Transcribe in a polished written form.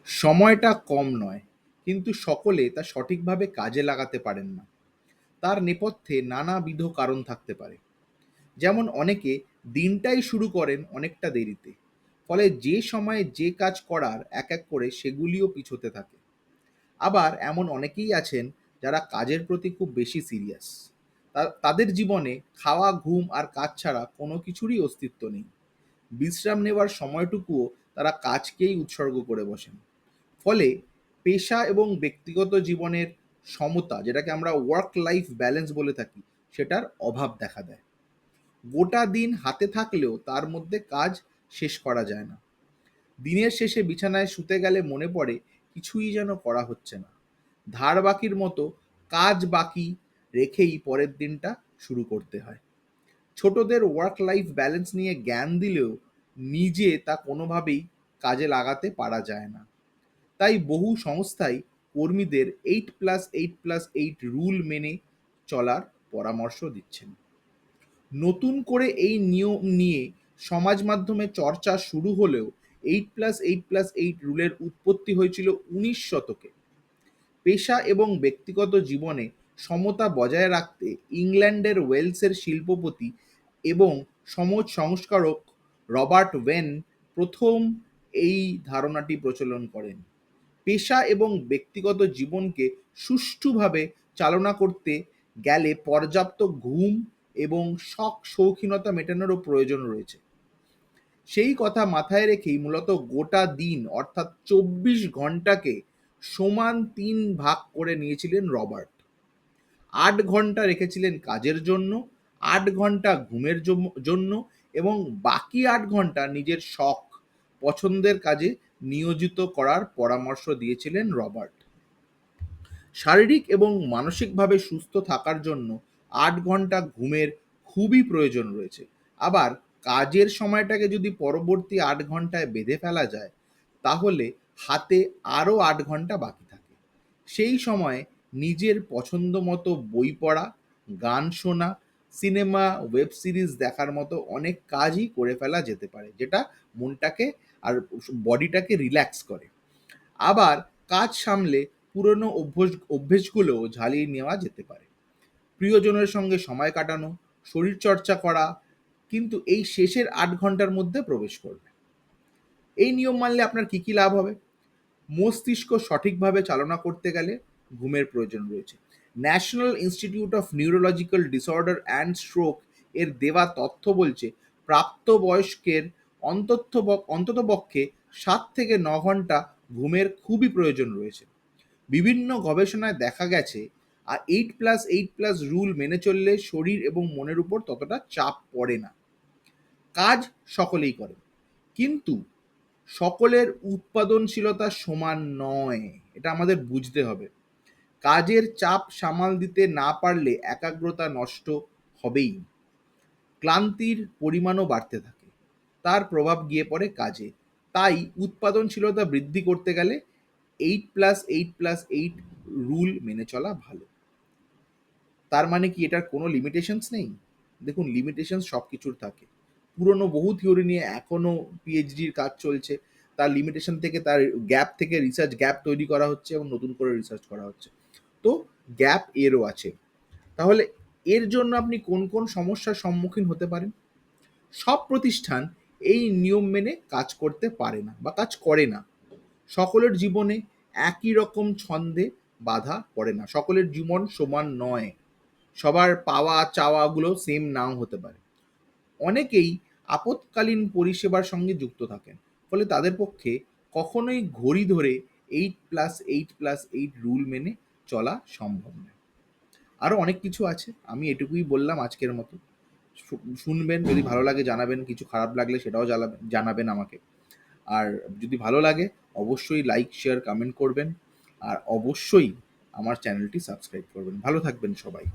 সময়টা কম নয়, কিন্তু সকলে তা সঠিকভাবে কাজে লাগাতে পারেন না। তার নেপথ্যে নানাবিধ কারণ থাকতে পারে। যেমন অনেকে দিনটাই শুরু করেন অনেকটা দেরিতে। ফলে যে সময়ে যে কাজ করার এক এক করে সেগুলিও পিছোতে থাকে। আবার এমন অনেকেই আছেন যারা কাজের প্রতি খুব বেশি সিরিয়াস। তাদের জীবনে খাওয়া, ঘুম আর কাজ ছাড়া কোনো কিছুরই অস্তিত্ব নেই। বিশ্রাম নেওয়ার সময়টুকুও তারা কাজকেই উৎসর্গ করে বসেন। ফলে পেশা এবং ব্যক্তিগত জীবনের সমতা, যেটাকে আমরা ওয়ার্ক লাইফ ব্যালেন্স বলে থাকি, সেটার অভাব দেখা দেয়। গোটা দিন হাতে থাকলেও তার মধ্যে কাজ শেষ করা যায় না। দিনের শেষে বিছানায় শুতে গেলে মনে পড়ে কিছুই যেন করা হচ্ছে না। ধার বাকির মতো কাজ বাকি রেখেই পরের দিনটা শুরু করতে হয়। ছোটদের ওয়ার্ক লাইফ ব্যালেন্স নিয়ে জ্ঞান দিলেও নিজে তা কোনোভাবেই কাজে লাগাতে পারা যায় না। তাই বহু সংস্থাই কর্মীদের 8+8+8 রুল মেনে চলার পরামর্শ দিচ্ছেন। নতুন করে এই নিয়ম নিয়ে সমাজ মাধ্যমে চর্চা শুরু হলেও 8+8+8 রুলের উৎপত্তি হয়েছিল 19 শতকে। পেশা এবং ব্যক্তিগত জীবনে সমতা বজায় রাখতে ইংল্যান্ডের ওয়েলসের শিল্পপতি এবং সমাজ সংস্কারক রবার্ট ওয়েন প্রথম এই ধারণাটি প্রচলন করেন। পেশা এবং ব্যক্তিগত জীবনকে সুষ্ঠুভাবে চালনা করতে গেলে পর্যাপ্ত ঘুম এবং শখ শৌখিনতা মেটানোরও প্রয়োজন রয়েছে। সেই কথা মাথায় রেখেই মূলত গোটা দিন অর্থাৎ 24 ঘন্টাকে সমান 3 ভাগ করে নিয়েছিলেন রবার্ট। 8 ঘন্টা রেখেছিলেন কাজের জন্য, 8 ঘন্টা ঘুমের জন্য এবং বাকি 8 ঘন্টা নিজের শখ, পছন্দের কাজে নিয়োজিত করার পরামর্শ দিয়েছিলেন রবার্ট। শারীরিক এবং মানসিকভাবে সুস্থ থাকার জন্য 8 ঘন্টা ঘুমের খুবই প্রয়োজন রয়েছে। আবার কাজের সময়টাকে যদি পরবর্তী 8 ঘন্টায় বেঁধে ফেলা যায়, তাহলে হাতে আরও 8 ঘন্টা বাকি থাকে। সেই সময়ে নিজের পছন্দ মতো বই পড়া, গান শোনা, সিনেমা, ওয়েব সিরিজ দেখার মতো অনেক কাজই করে ফেলা যেতে পারে, যেটা মনটাকে আর বডিটাকে রিল্যাক্স করে। আবার কাজ সামলে পুরনো অভ্যেসগুলোও ঝালিয়ে নেওয়া যেতে পারে। প্রিয়জনের সঙ্গে সময় কাটানো, শরীরচর্চা করা কিন্তু এই শেষের 8 ঘন্টার মধ্যে প্রবেশ করবে। এই নিয়ম মানলে আপনার কি লাভ হবে? মস্তিষ্ক সঠিকভাবে চালনা করতে গেলে ঘুমের প্রয়োজন রয়েছে। National institute of neurological disorder and stroke এর দেওয়া তথ্য বলছে প্রাপ্তবয়স্কের অন্ততপক্ষে 7 থেকে 9 ঘন্টা ঘুমের খুবই প্রয়োজন রয়েছে। বিভিন্ন গবেষণায় দেখা গেছে 8+8+ রুল মেনে চললে শরীর এবং মনের উপর ততটা চাপ পড়ে না। কাজ সকলেই করে, কিন্তু সকলের উৎপাদনশীলতা সমান নয়, এটা আমাদের বুঝতে হবে। কাজের চাপ সামাল দিতে না পারলে একাগ্রতা নষ্ট হবেই। ক্লান্তির পরিমাণও বাড়তে থাকে, তার প্রভাব গিয়ে পড়ে কাজে। তাই উৎপাদনশীলতা বৃদ্ধি করতে গেলে 8+8+8 রুল মেনে চলা ভালো। তার মানে কি এটার কোনো লিমিটেশনস নেই? দেখুন, লিমিটেশনস সব কিছুর থাকে। পুরনো বহু থিওরি নিয়ে এখনো পিএইচডির কাজ চলছে। তার লিমিটেশন থেকে, তার গ্যাপ থেকে রিসার্চ গ্যাপ তৈরি করা হচ্ছে এবং নতুন করে রিসার্চ করা হচ্ছে। তো গ্যাপ এরও আছে। তাহলে এর জন্য আপনি কোন কোন সমস্যার সম্মুখীন হতে পারেন? সব প্রতিষ্ঠান এই নিয়ম মেনে কাজ করতে পারে না বা কাজ করে না। সকলের জীবনে একই রকম ছন্দে বাধা পড়ে না। সকলের জীবন সমান নয়। সবার পাওয়া চাওয়াগুলো সেম নাও হতে পারে। অনেকেই আপৎকালীন পরিষেবার সঙ্গে যুক্ত থাকেন। ফলে তাদের পক্ষে কখনোই ঘড়ি ধরে 8+8+8 রুল মেনে চলা সম্ভব নয়। আরও অনেক কিছু আছে। আমি এটুকুই বললাম আজকের মতো। শুনবেন, যদি ভালো লাগে জানাবেন, কিছু খারাপ লাগলে সেটাও জানাবেন আমাকে। আর যদি ভালো লাগে অবশ্যই লাইক, শেয়ার, কমেন্ট করবেন। আর অবশ্যই আমার চ্যানেলটি সাবস্ক্রাইব করবেন। ভালো থাকবেন সবাই।